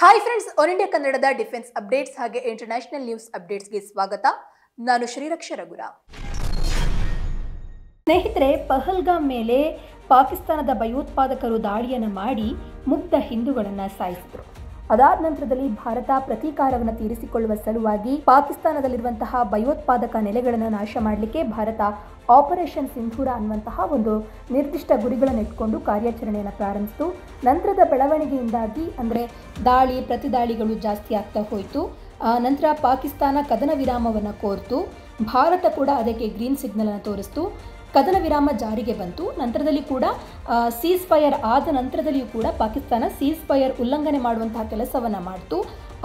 Hi friends, all India ಕನ್ನಡದ defence updates ಹಾಗೆ international news ಅಪ್ಡೇಟ್ಸ್ಗೆ ಸ್ವಾಗತ. ನಾನು ಶ್ರೀರಕ್ಷಾ ರಘುರಾಮ್. ಸ್ನೇಹಿತರೆ, ಪಹಲ್ಗಾಮ್ ಮೇಲೆ ಪಾಕಿಸ್ತಾನದ ಭಯೋತ್ಪಾದಕರು ದಾಳಿಯನ್ನು ಮಾಡಿ ಮುಗ್ಧ ಹಿಂದೂಗಳನ್ನು ಸಾಯಿಸಿದರು. ಅದಾದ ನಂತರದಲ್ಲಿ ಭಾರತ ಪ್ರತೀಕಾರವನ್ನು ತೀರಿಸಿಕೊಳ್ಳುವ ಸಲುವಾಗಿ ಪಾಕಿಸ್ತಾನದಲ್ಲಿರುವಂತಹ ಭಯೋತ್ಪಾದಕ ನೆಲೆಗಳನ್ನು ನಾಶ ಮಾಡಲಿಕ್ಕೆ ಭಾರತ ಆಪರೇಷನ್ ಸಿಂಧೂರ ಅನ್ನುವಂತಹ ಒಂದು ನಿರ್ದಿಷ್ಟ ಗುರಿಗಳನ್ನು ಇಟ್ಕೊಂಡು ಕಾರ್ಯಾಚರಣೆಯನ್ನು ಪ್ರಾರಂಭಿಸಿತು. ನಂತರದ ಬೆಳವಣಿಗೆಯಿಂದಾಗಿ ಅಂದರೆ ದಾಳಿ ಪ್ರತಿದಾಳಿಗಳು ಜಾಸ್ತಿ ಆಗ್ತಾ ಹೋಯಿತು. ನಂತರ ಪಾಕಿಸ್ತಾನ ಕದನ ವಿರಾಮವನ್ನು ಕೋರಿತು. ಭಾರತ ಕೂಡ ಅದಕ್ಕೆ ಗ್ರೀನ್ ಸಿಗ್ನಲನ್ನು ತೋರಿಸ್ತು. ಕದನ ವಿರಾಮ ಜಾರಿಗೆ ಬಂತು. ನಂತರದಲ್ಲಿ ಕೂಡ ಸೀಸ್ ಫೈರ್ ಆದ ನಂತರದಲ್ಲಿಯೂ ಕೂಡ ಪಾಕಿಸ್ತಾನ ಸೀಸ್ ಫೈರ್ ಉಲ್ಲಂಘನೆ ಮಾಡುವಂತಹ ಕೆಲಸವನ್ನು ಮಾಡಿತು.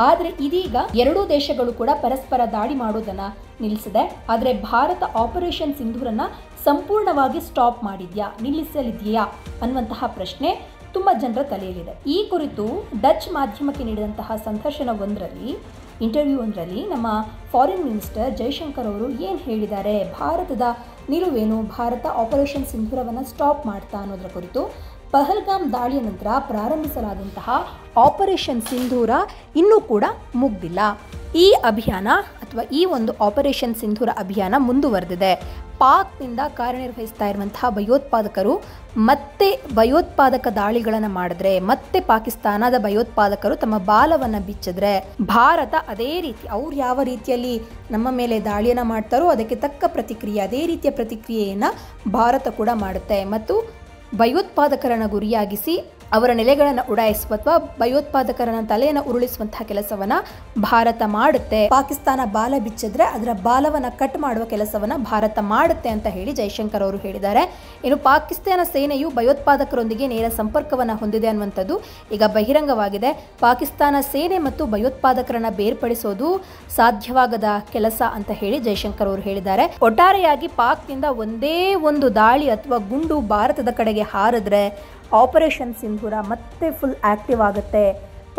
ಆದರೆ ಇದೀಗ ಎರಡೂ ದೇಶಗಳು ಕೂಡ ಪರಸ್ಪರ ದಾಳಿ ಮಾಡೋದನ್ನು ನಿಲ್ಲಿಸಿದೆ. ಆದರೆ ಭಾರತ ಆಪರೇಷನ್ ಸಿಂಧೂರನ್ನು ಸಂಪೂರ್ಣವಾಗಿ ಸ್ಟಾಪ್ ಮಾಡಿದ್ಯಾ, ನಿಲ್ಲಿಸಲಿದೆಯಾ ಅನ್ನುವಂತಹ ಪ್ರಶ್ನೆ ತುಂಬ ಜನರ ತಲೆಯಲ್ಲಿದೆ. ಈ ಕುರಿತು ಡಚ್ ಮಾಧ್ಯಮಕ್ಕೆ ನೀಡಿದಂತಹ ಇಂಟರ್ವ್ಯೂ ಒಂದರಲ್ಲಿ ನಮ್ಮ ಫಾರಿನ್ ಮಿನಿಸ್ಟರ್ ಜೈಶಂಕರ್ ಅವರು ಏನು ಹೇಳಿದ್ದಾರೆ, ಭಾರತದ ನಿಲುವೇನು, ಭಾರತ ಆಪರೇಷನ್ ಸಿಂಧೂರವನ್ನು ಸ್ಟಾಪ್ ಮಾಡ್ತಾ ಅನ್ನೋದರ ಕುರಿತು. ಪಹಲ್ಗಾಮ್ ದಾಳಿಯ ನಂತರ ಪ್ರಾರಂಭಿಸಲಾದಂತಹ ಆಪರೇಷನ್ ಸಿಂಧೂರ ಇನ್ನೂ ಕೂಡ ಮುಗ್ದಿಲ್ಲ. ಈ ಅಭಿಯಾನ ಅಥವಾ ಈ ಒಂದು ಆಪರೇಷನ್ ಸಿಂಧೂರ ಅಭಿಯಾನ ಮುಂದುವರೆದಿದೆ. ಪಾಕ್ನಿಂದ ಕಾರ್ಯನಿರ್ವಹಿಸ್ತಾ ಇರುವಂತಹ ಭಯೋತ್ಪಾದಕರು ಮತ್ತೆ ಭಯೋತ್ಪಾದಕ ದಾಳಿಗಳನ್ನು ಮಾಡಿದ್ರೆ, ಮತ್ತೆ ಪಾಕಿಸ್ತಾನದ ಭಯೋತ್ಪಾದಕರು ತಮ್ಮ ಬಾಲವನ್ನು ಬಿಚ್ಚಿದ್ರೆ, ಭಾರತ ಅದೇ ರೀತಿ ಅವ್ರು ಯಾವ ರೀತಿಯಲ್ಲಿ ನಮ್ಮ ಮೇಲೆ ದಾಳಿಯನ್ನು ಮಾಡ್ತಾರೋ ಅದಕ್ಕೆ ತಕ್ಕ ಪ್ರತಿಕ್ರಿಯೆ, ಅದೇ ರೀತಿಯ ಪ್ರತಿಕ್ರಿಯೆಯನ್ನು ಭಾರತ ಕೂಡ ಮಾಡುತ್ತೆ ಮತ್ತು ಭಯೋತ್ಪಾದಕರನ್ನು ಗುರಿಯಾಗಿಸಿ ಅವರ ನೆಲೆಗಳನ್ನು ಉಡಾಯಿಸುವ ಅಥವಾ ಭಯೋತ್ಪಾದಕರನ್ನ ತಲೆಯನ್ನು ಉರುಳಿಸುವಂತಹ ಕೆಲಸವನ್ನ ಭಾರತ ಮಾಡುತ್ತೆ. ಪಾಕಿಸ್ತಾನ ಬಾಲ ಬಿಚ್ಚಿದ್ರೆ ಅದರ ಬಾಲವನ್ನು ಕಟ್ ಮಾಡುವ ಕೆಲಸವನ್ನ ಭಾರತ ಮಾಡುತ್ತೆ ಅಂತ ಹೇಳಿ ಜೈಶಂಕರ್ ಅವರು ಹೇಳಿದ್ದಾರೆ. ಇನ್ನು ಪಾಕಿಸ್ತಾನ ಸೇನೆಯು ಭಯೋತ್ಪಾದಕರೊಂದಿಗೆ ನೇರ ಸಂಪರ್ಕವನ್ನು ಹೊಂದಿದೆ ಅನ್ನುವಂಥದ್ದು ಈಗ ಬಹಿರಂಗವಾಗಿದೆ. ಪಾಕಿಸ್ತಾನ ಸೇನೆ ಮತ್ತು ಭಯೋತ್ಪಾದಕರನ್ನ ಬೇರ್ಪಡಿಸೋದು ಸಾಧ್ಯವಾಗದ ಕೆಲಸ ಅಂತ ಹೇಳಿ ಜೈಶಂಕರ್ ಅವರು ಹೇಳಿದ್ದಾರೆ. ಒಟ್ಟಾರೆಯಾಗಿ ಪಾಕ್ನಿಂದ ಒಂದೇ ಒಂದು ದಾಳಿ ಅಥವಾ ಗುಂಡು ಭಾರತದ ಕಡೆಗೆ ಹಾರಿದ್ರೆ ಆಪರೇಷನ್ ಸಿಂಧೂರ ಮತ್ತೆ ಫುಲ್ ಆಕ್ಟಿವ್ ಆಗುತ್ತೆ.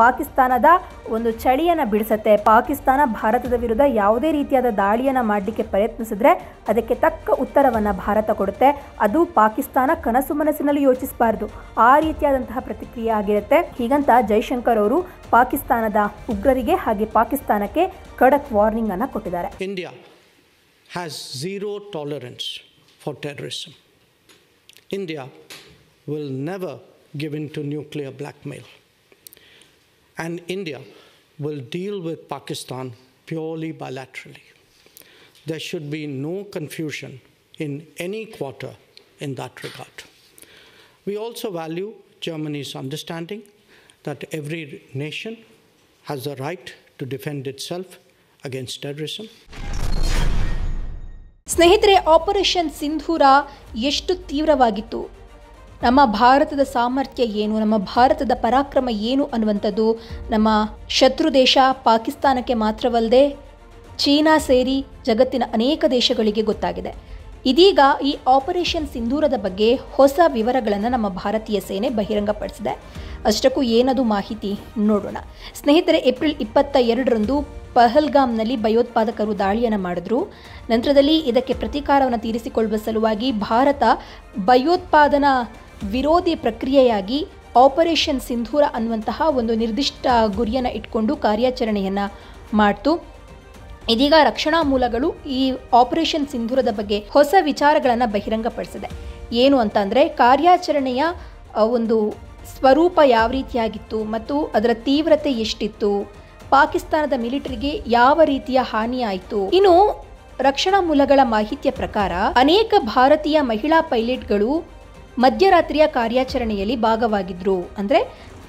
ಪಾಕಿಸ್ತಾನದ ಒಂದು ಚಳಿಯನ್ನು ಬಿಡಿಸುತ್ತೆ. ಪಾಕಿಸ್ತಾನ ಭಾರತದ ವಿರುದ್ಧ ಯಾವುದೇ ರೀತಿಯಾದ ದಾಳಿಯನ್ನು ಮಾಡಲಿಕ್ಕೆ ಪ್ರಯತ್ನಿಸಿದ್ರೆ ಅದಕ್ಕೆ ತಕ್ಕ ಉತ್ತರವನ್ನು ಭಾರತ ಕೊಡುತ್ತೆ. ಅದು ಪಾಕಿಸ್ತಾನ ಕನಸು ಮನಸ್ಸಿನಲ್ಲಿ ಯೋಚಿಸಬಾರ್ದು, ಆ ರೀತಿಯಾದಂತಹ ಪ್ರತಿಕ್ರಿಯೆ ಆಗಿರುತ್ತೆ. ಹೀಗಂತ ಜೈಶಂಕರ್ ಅವರು ಪಾಕಿಸ್ತಾನದ ಉಗ್ರರಿಗೆ ಹಾಗೆ ಪಾಕಿಸ್ತಾನಕ್ಕೆ ಖಡಕ್ ವಾರ್ನಿಂಗ್ ಅನ್ನು ಕೊಟ್ಟಿದ್ದಾರೆ. India has zero tolerance for terrorism. India will never give in to nuclear blackmail. And India will deal with Pakistan purely bilaterally. There should be no confusion in any quarter in that regard. We also value Germany's understanding that every nation has the right to defend itself against terrorism. ಸ್ನೇಹಿತರೆ, operation ಸಿಂಧೂರ ಎಷ್ಟು ತೀವ್ರವಾಗಿತ್ತು, ನಮ್ಮ ಭಾರತದ ಸಾಮರ್ಥ್ಯ ಏನು, ನಮ್ಮ ಭಾರತದ ಪರಾಕ್ರಮ ಏನು ಅನ್ನುವಂಥದ್ದು ನಮ್ಮ ಶತ್ರು ದೇಶ ಪಾಕಿಸ್ತಾನಕ್ಕೆ ಮಾತ್ರವಲ್ಲದೆ ಚೀನಾ ಸೇರಿ ಜಗತ್ತಿನ ಅನೇಕ ದೇಶಗಳಿಗೆ ಗೊತ್ತಾಗಿದೆ. ಇದೀಗ ಈ ಆಪರೇಷನ್ ಸಿಂಧೂರದ ಬಗ್ಗೆ ಹೊಸ ವಿವರಗಳನ್ನು ನಮ್ಮ ಭಾರತೀಯ ಸೇನೆ ಬಹಿರಂಗಪಡಿಸಿದೆ. ಅಷ್ಟಕ್ಕೂ ಏನದು ಮಾಹಿತಿ ನೋಡೋಣ. ಸ್ನೇಹಿತರೆ, ಏಪ್ರಿಲ್ 22ರಂದು ಪಹಲ್ಗಾಮ್ನಲ್ಲಿ ಭಯೋತ್ಪಾದಕರು ದಾಳಿಯನ್ನು ಮಾಡಿದ್ರು. ನಂತರದಲ್ಲಿ ಇದಕ್ಕೆ ಪ್ರತೀಕಾರವನ್ನು ತೀರಿಸಿಕೊಳ್ಳುವ ಸಲುವಾಗಿ ಭಾರತ ಭಯೋತ್ಪಾದನಾ ವಿರೋಧಿ ಪ್ರಕ್ರಿಯೆಯಾಗಿ ಆಪರೇಷನ್ ಸಿಂಧೂರ ಅನ್ನುವಂತಹ ಒಂದು ನಿರ್ದಿಷ್ಟ ಗುರಿಯನ್ನು ಇಟ್ಕೊಂಡು ಕಾರ್ಯಾಚರಣೆಯನ್ನು ಮಾಡ್ತು. ಇದೀಗ ರಕ್ಷಣಾ ಮೂಲಗಳು ಈ ಆಪರೇಷನ್ ಸಿಂಧೂರದ ಬಗ್ಗೆ ಹೊಸ ವಿಚಾರಗಳನ್ನು ಬಹಿರಂಗಪಡಿಸಿದೆ. ಏನು ಅಂತಂದರೆ, ಕಾರ್ಯಾಚರಣೆಯ ಒಂದು ಸ್ವರೂಪ ಯಾವ ರೀತಿಯಾಗಿತ್ತು ಮತ್ತು ಅದರ ತೀವ್ರತೆ ಎಷ್ಟಿತ್ತು, ಪಾಕಿಸ್ತಾನದ ಮಿಲಿಟರಿಗೆ ಯಾವ ರೀತಿಯ ಹಾನಿ ಆಯಿತು. ಇನ್ನು ರಕ್ಷಣಾ ಮೂಲಗಳ ಮಾಹಿತಿಯ ಪ್ರಕಾರ ಅನೇಕ ಭಾರತೀಯ ಮಹಿಳಾ ಪೈಲಟ್ಗಳು ಮಧ್ಯರಾತ್ರಿಯ ಕಾರ್ಯಾಚರಣೆಯಲ್ಲಿ ಭಾಗವಾಗಿದ್ರು. ಅಂದರೆ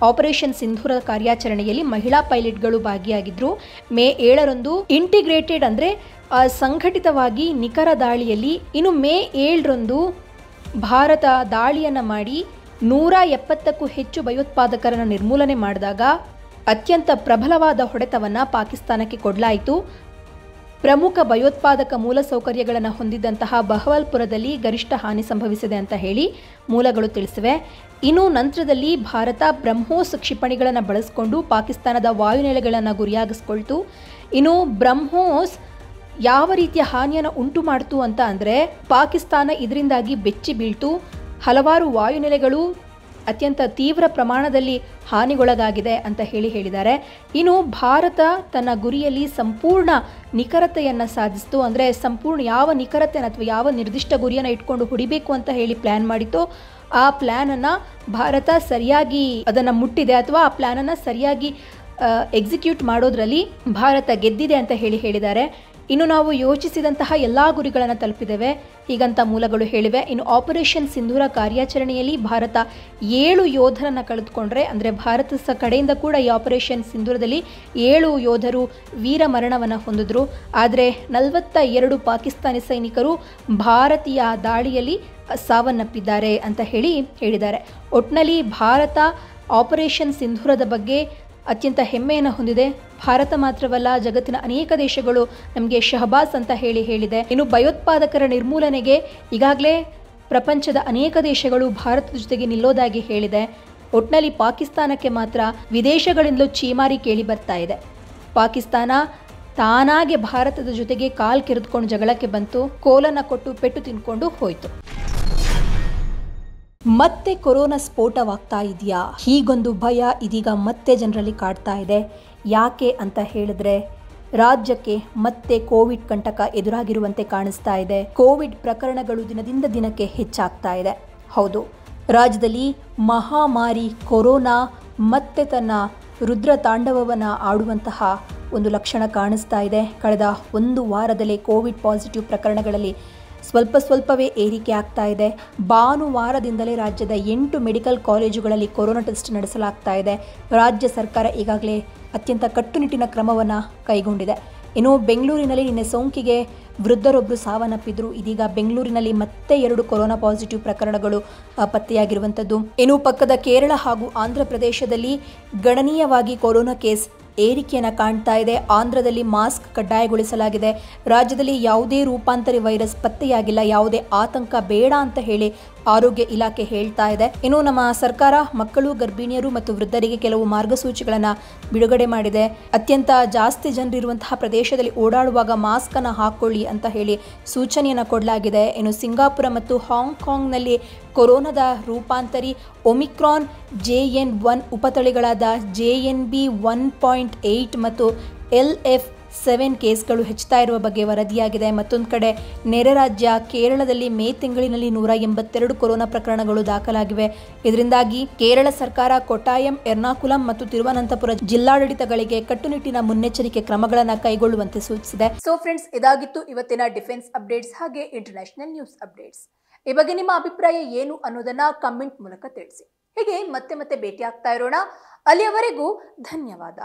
ಆಪರೇಷನ್ ಸಿಂಧೂರ ಕಾರ್ಯಾಚರಣೆಯಲ್ಲಿ ಮಹಿಳಾ ಪೈಲಟ್ಗಳು ಭಾಗಿಯಾಗಿದ್ರು. ಮೇ 7ರಂದು ಇಂಟಿಗ್ರೇಟೆಡ್ ಅಂದರೆ ಸಂಘಟಿತವಾಗಿ ನಿಖರ ದಾಳಿಯಲ್ಲಿ, ಇನ್ನು ಮೇ 7ರಂದು ಭಾರತ ದಾಳಿಯನ್ನು ಮಾಡಿ 170ಕ್ಕೂ ಹೆಚ್ಚು ಭಯೋತ್ಪಾದಕರನ್ನು ನಿರ್ಮೂಲನೆ ಮಾಡಿದಾಗ ಅತ್ಯಂತ ಪ್ರಬಲವಾದ ಹೊಡೆತವನ್ನು ಪಾಕಿಸ್ತಾನಕ್ಕೆ ಕೊಡಲಾಯಿತು. ಪ್ರಮುಖ ಭಯೋತ್ಪಾದಕ ಮೂಲಸೌಕರ್ಯಗಳನ್ನು ಹೊಂದಿದ್ದಂತಹ ಬಹವಲ್ಪುರದಲ್ಲಿ ಗರಿಷ್ಠ ಹಾನಿ ಸಂಭವಿಸಿದೆ ಅಂತ ಹೇಳಿ ಮೂಲಗಳು ತಿಳಿಸಿವೆ. ಇನ್ನು ನಂತರದಲ್ಲಿ ಭಾರತ ಬ್ರಹ್ಮೋಸ್ ಕ್ಷಿಪಣಿಗಳನ್ನು ಬಳಸಿಕೊಂಡು ಪಾಕಿಸ್ತಾನದ ವಾಯುನೆಲೆಗಳನ್ನು ಗುರಿಯಾಗಿಸ್ಕೊಳ್ತು. ಇನ್ನು ಬ್ರಹ್ಮೋಸ್ ಯಾವ ರೀತಿಯ ಹಾನಿಯನ್ನು ಉಂಟು ಮಾಡ್ತು ಅಂತ ಅಂದರೆ, ಪಾಕಿಸ್ತಾನ ಇದರಿಂದಾಗಿ ಬೆಚ್ಚಿ ಬೀಳ್ತು. ಹಲವಾರು ವಾಯುನೆಲೆಗಳು ಅತ್ಯಂತ ತೀವ್ರ ಪ್ರಮಾಣದಲ್ಲಿ ಹಾನಿಗೊಳಗಾಗಿದೆ ಅಂತ ಹೇಳಿದ್ದಾರೆ. ಇನ್ನು ಭಾರತ ತನ್ನ ಗುರಿಯಲ್ಲಿ ಸಂಪೂರ್ಣ ನಿಖರತೆಯನ್ನು ಸಾಧಿಸಿತು. ಅಂದರೆ ಸಂಪೂರ್ಣ ಯಾವ ನಿಖರತೆಯನ್ನು ಅಥವಾ ಯಾವ ನಿರ್ದಿಷ್ಟ ಗುರಿಯನ್ನು ಇಟ್ಕೊಂಡು ಹೊಡಿಬೇಕು ಅಂತ ಹೇಳಿ ಪ್ಲ್ಯಾನ್ ಮಾಡಿತ್ತು, ಆ ಪ್ಲ್ಯಾನನ್ನು ಭಾರತ ಸರಿಯಾಗಿ ಅದನ್ನು ಮುಟ್ಟಿದೆ ಅಥವಾ ಆ ಪ್ಲ್ಯಾನನ್ನು ಸರಿಯಾಗಿ ಎಕ್ಸಿಕ್ಯೂಟ್ ಮಾಡೋದ್ರಲ್ಲಿ ಭಾರತ ಗೆದ್ದಿದೆ ಅಂತ ಹೇಳಿದ್ದಾರೆ. ಇನ್ನು ನಾವು ಯೋಚಿಸಿದಂತಹ ಎಲ್ಲ ಗುರಿಗಳನ್ನು ತಲುಪಿದ್ದೇವೆ ಹೀಗಂತ ಮೂಲಗಳು ಹೇಳಿವೆ. ಇನ್ನು ಆಪರೇಷನ್ ಸಿಂಧೂರ ಕಾರ್ಯಾಚರಣೆಯಲ್ಲಿ ಭಾರತ 7 ಯೋಧರನ್ನು ಕಳೆದುಕೊಂಡ್ರೆ, ಅಂದರೆ ಭಾರತ ಕಡೆಯಿಂದ ಕೂಡ ಈ ಆಪರೇಷನ್ ಸಿಂಧೂರದಲ್ಲಿ 7 ಯೋಧರು ವೀರ ಮರಣವನ್ನು ಹೊಂದಿದ್ರು. ಆದರೆ 42 ಪಾಕಿಸ್ತಾನಿ ಸೈನಿಕರು ಭಾರತೀಯ ದಾಳಿಯಲ್ಲಿ ಸಾವನ್ನಪ್ಪಿದ್ದಾರೆ ಅಂತ ಹೇಳಿದ್ದಾರೆ. ಒಟ್ಟಿನಲ್ಲಿ ಭಾರತ ಆಪರೇಷನ್ ಸಿಂಧೂರದ ಬಗ್ಗೆ ಅತ್ಯಂತ ಹೆಮ್ಮೆಯನ್ನು ಹೊಂದಿದೆ. ಭಾರತ ಮಾತ್ರವಲ್ಲ, ಜಗತ್ತಿನ ಅನೇಕ ದೇಶಗಳು ನಮಗೆ ಶಹಬಾಸ್ ಅಂತ ಹೇಳಿದೆ. ಇನ್ನು ಭಯೋತ್ಪಾದಕರ ನಿರ್ಮೂಲನೆಗೆ ಈಗಾಗಲೇ ಪ್ರಪಂಚದ ಅನೇಕ ದೇಶಗಳು ಭಾರತದ ಜೊತೆಗೆ ನಿಲ್ಲೋದಾಗಿ ಹೇಳಿದೆ. ಒಟ್ಟಿನಲ್ಲಿ ಪಾಕಿಸ್ತಾನಕ್ಕೆ ಮಾತ್ರ ವಿದೇಶಗಳಿಂದಲೂ ಚೀಮಾರಿ ಕೇಳಿ ಬರ್ತಾ ಇದೆ. ಪಾಕಿಸ್ತಾನ ತಾನಾಗೆ ಭಾರತದ ಜೊತೆಗೆ ಕಾಲು ಕೆರೆದುಕೊಂಡು ಜಗಳಕ್ಕೆ ಬಂತು, ಕೋಲನ್ನು ಕೊಟ್ಟು ಪೆಟ್ಟು ತಿನ್ಕೊಂಡು ಹೋಯಿತು. ಮತ್ತೆ ಕೊರೋನಾ ಸ್ಫೋಟವಾಗ್ತಾ ಇದೆಯಾ? ಹೀಗೊಂದು ಭಯ ಇದೀಗ ಮತ್ತೆ ಜನರಲ್ಲಿ ಕಾಡ್ತಾ ಇದೆ. ಯಾಕೆ ಅಂತ ಹೇಳಿದ್ರೆ, ರಾಜ್ಯಕ್ಕೆ ಮತ್ತೆ ಕೋವಿಡ್ ಕಂಟಕ ಎದುರಾಗಿರುವಂತೆ ಕಾಣಿಸ್ತಾ ಇದೆ. ಕೋವಿಡ್ ಪ್ರಕರಣಗಳು ದಿನದಿಂದ ದಿನಕ್ಕೆ ಹೆಚ್ಚಾಗ್ತಾ ಇದೆ. ಹೌದು, ರಾಜ್ಯದಲ್ಲಿ ಮಹಾಮಾರಿ ಕೊರೋನಾ ಮತ್ತೆ ತನ್ನ ರುದ್ರ ತಾಂಡವವನ್ನು ಆಡುವಂತಹ ಒಂದು ಲಕ್ಷಣ ಕಾಣಿಸ್ತಾ ಇದೆ. ಕಳೆದ 1 ವಾರದಲ್ಲೇ ಕೋವಿಡ್ ಪಾಸಿಟಿವ್ ಪ್ರಕರಣಗಳಲ್ಲಿ ಸ್ವಲ್ಪವೇ ಏರಿಕೆ ಆಗ್ತಾ ಇದೆ. ಭಾನುವಾರದಿಂದಲೇ ರಾಜ್ಯದ 8 ಮೆಡಿಕಲ್ ಕಾಲೇಜುಗಳಲ್ಲಿ ಕೊರೋನಾ ಟೆಸ್ಟ್ ನಡೆಸಲಾಗ್ತಾ ಇದೆ. ರಾಜ್ಯ ಸರ್ಕಾರ ಈಗಾಗಲೇ ಅತ್ಯಂತ ಕಟ್ಟುನಿಟ್ಟಿನ ಕ್ರಮವನ್ನು ಕೈಗೊಂಡಿದೆ. ಇನ್ನು ಬೆಂಗಳೂರಿನಲ್ಲಿ ನಿನ್ನೆ ಸೋಂಕಿಗೆ ವೃದ್ಧರೊಬ್ಬರು ಸಾವನ್ನಪ್ಪಿದ್ರು. ಇದೀಗ ಬೆಂಗಳೂರಿನಲ್ಲಿ ಮತ್ತೆ 2 ಕೊರೋನಾ ಪಾಸಿಟಿವ್ ಪ್ರಕರಣಗಳು ಪತ್ತೆಯಾಗಿರುವಂಥದ್ದು. ಇನ್ನು ಪಕ್ಕದ ಕೇರಳ ಹಾಗೂ ಆಂಧ್ರ ಪ್ರದೇಶದಲ್ಲಿ ಗಣನೀಯವಾಗಿ ಕೊರೋನಾ ಕೇಸ್ ಏರಿಕೆಯನ್ನು ಕಾಣ್ತಾ ಇದೆ. ಆಂಧ್ರದಲ್ಲಿ ಮಾಸ್ಕ್ ಕಡ್ಡಾಯಗೊಳಿಸಲಾಗಿದೆ. ರಾಜ್ಯದಲ್ಲಿ ಯಾವುದೇ ರೂಪಾಂತರಿ ವೈರಸ್ ಪತ್ತೆಯಾಗಿಲ್ಲ. ಯಾವುದೇ ಆತಂಕ ಬೇಡ ಅಂತ ಹೇಳಿ ಆರೋಗ್ಯ ಇಲಾಖೆ ಹೇಳ್ತಾ ಇದೆ. ಇನ್ನು ನಮ್ಮ ಸರ್ಕಾರ ಮಕ್ಕಳು, ಗರ್ಭಿಣಿಯರು ಮತ್ತು ವೃದ್ಧರಿಗೆ ಕೆಲವು ಮಾರ್ಗಸೂಚಿಗಳನ್ನು ಬಿಡುಗಡೆ ಮಾಡಿದೆ. ಅತ್ಯಂತ ಜಾಸ್ತಿ ಜನರಿರುವಂತಹ ಪ್ರದೇಶದಲ್ಲಿ ಓಡಾಡುವಾಗ ಮಾಸ್ಕ್ ಅನ್ನು ಹಾಕೊಳ್ಳಿ ಅಂತ ಹೇಳಿ ಸೂಚನೆಯನ್ನು ಕೊಡಲಾಗಿದೆ. ಇನ್ನು ಸಿಂಗಾಪುರ ಮತ್ತು ಹಾಂಗ್ಕಾಂಗ್ನಲ್ಲಿ ಕೊರೋನಾದ ರೂಪಾಂತರಿ ಒಮಿಕ್ರಾನ್ JN1 ಉಪತಳಿಗಳಾದ JNB 1.8 ಮತ್ತು LF7 ಕೇಸ್ಗಳು ಹೆಚ್ಚುತ್ತಾ ಇರುವ ಬಗ್ಗೆ ವರದಿಯಾಗಿದೆ. ಮತ್ತೊಂದು ಕಡೆ ನೆರೆ ರಾಜ್ಯ ಕೇರಳದಲ್ಲಿ ಮೇ ತಿಂಗಳಿನಲ್ಲಿ 182 ಕೊರೋನಾ ಪ್ರಕರಣಗಳು ದಾಖಲಾಗಿವೆ. ಇದರಿಂದಾಗಿ ಕೇರಳ ಸರ್ಕಾರ ಕೊಟ್ಟಾಯಂ, ಎರ್ನಾಕುಲಂ ಮತ್ತು ತಿರುವನಂತಪುರ ಜಿಲ್ಲಾಡಳಿತಗಳಿಗೆ ಕಟ್ಟುನಿಟ್ಟಿನ ಮುನ್ನೆಚ್ಚರಿಕೆ ಕ್ರಮಗಳನ್ನು ಕೈಗೊಳ್ಳುವಂತೆ ಸೂಚಿಸಿದೆ. ಸೊ ಫ್ರೆಂಡ್ಸ್, ಇದಾಗಿತ್ತು ಇವತ್ತಿನ ಡಿಫೆನ್ಸ್ ಅಪ್ಡೇಟ್ಸ್ ಹಾಗೆ ಇಂಟರ್ನ್ಯಾಷನಲ್ ನ್ಯೂಸ್ ಅಪ್ಡೇಟ್ಸ್. ಈ ಬಗ್ಗೆ ನಿಮ್ಮ ಅಭಿಪ್ರಾಯ ಏನು ಅನ್ನೋದನ್ನ ಕಮೆಂಟ್ ಮೂಲಕ ತಿಳಿಸಿ. ಹೀಗೆ ಮತ್ತೆ ಭೇಟಿ ಆಗ್ತಾ ಇರೋಣ. ಅಲ್ಲಿಯವರೆಗೂ ಧನ್ಯವಾದ.